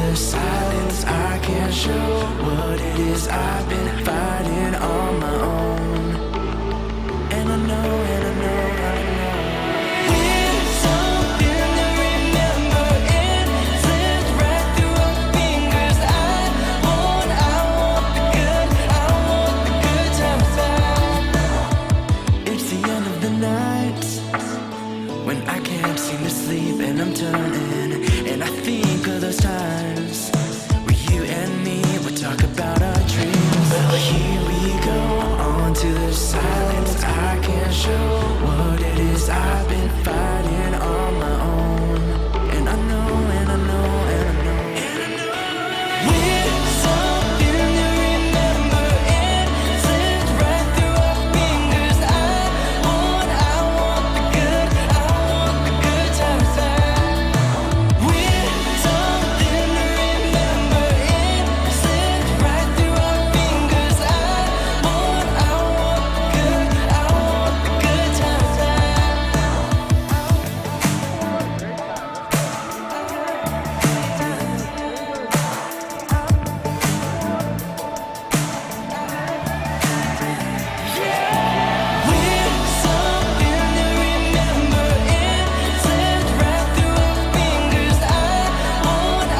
the silence, I can't show what it is I've been fighting on my own. And I know, and I know, I know. We're something to remember, it slipped right through our fingers. I want the good times back. It's the end of the night, when I can't seem to sleep and I'm turning, and I think of those times where you and me would talk about our dreams. Well, here we go, on to the silence. I can't show what it is I've been fighting on my own. And I know, and I know, and I know, and I know. We're something to remember, it slipped right through our fingers. I want the good times back. We're something to remember, it slipped right through our fingers. I want the good times back. We're something to remember, it slipped right through our fingers. I want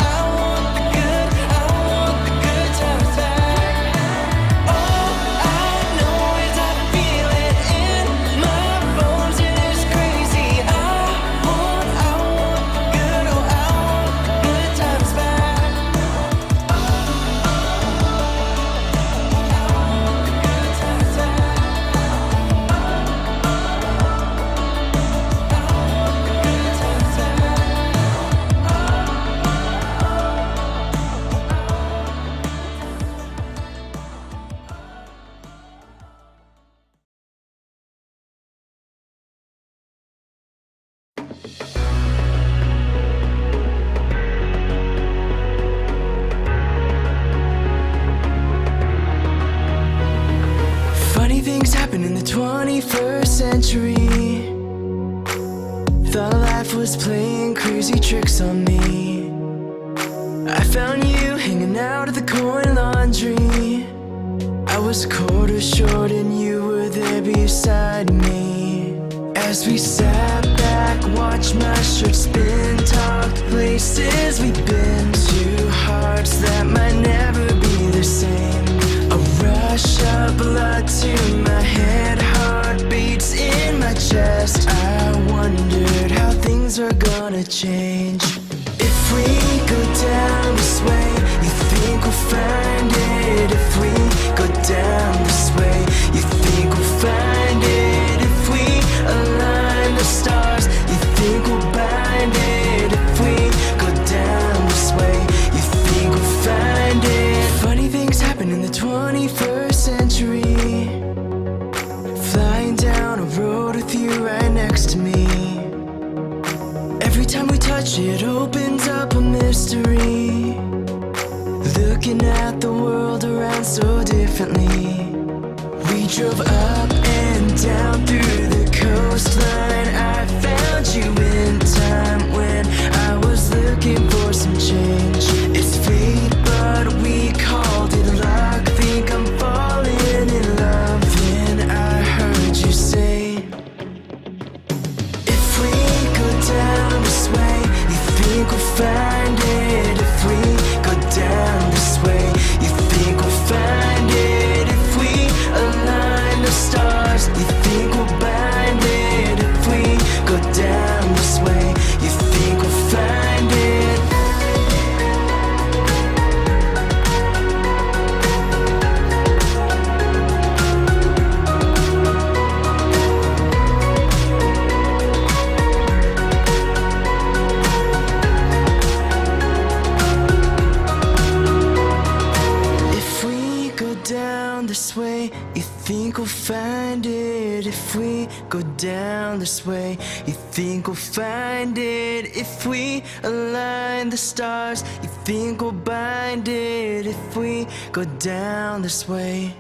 the good times back. All I know is I feel it in my bones, it is crazy. I want the good times back. Funny things happen in the 21st century. Thought life was playing crazy tricks on me. I found you hanging out at the coin laundry. I was a quarter short and you were there beside me. As we sat back, watched my shirt spin, talked places we've been to, hearts that might never be the same. A rush of blood to my head, heartbeats in my chest. I wondered how things are gonna change. If we go down this way, you think we'll find it. If we go down this way, you think we'll find it. If we align the stars, you think we'll bind it. If we go down this way, you think we'll find it. Funny things happen in the 21st century. Flying down a road with you right next to me. Every time we touch it opens up a mystery. Looking at the world around so differently. We drove up and down through the coastline. I found you in time when I was looking for some change. It's fate, but we called it luck. Think I'm falling in love. Then I heard you say, if we go down this way, you think we'll find it. If we go down this way, you think we'll find it. If we align the stars, you think we'll bind it. If we go down this way, you think we'll find it. If we go down this way, you think we'll find it. If we go down this way, you think we'll find it. If we align the stars, you think we'll bind it. If we go down this way.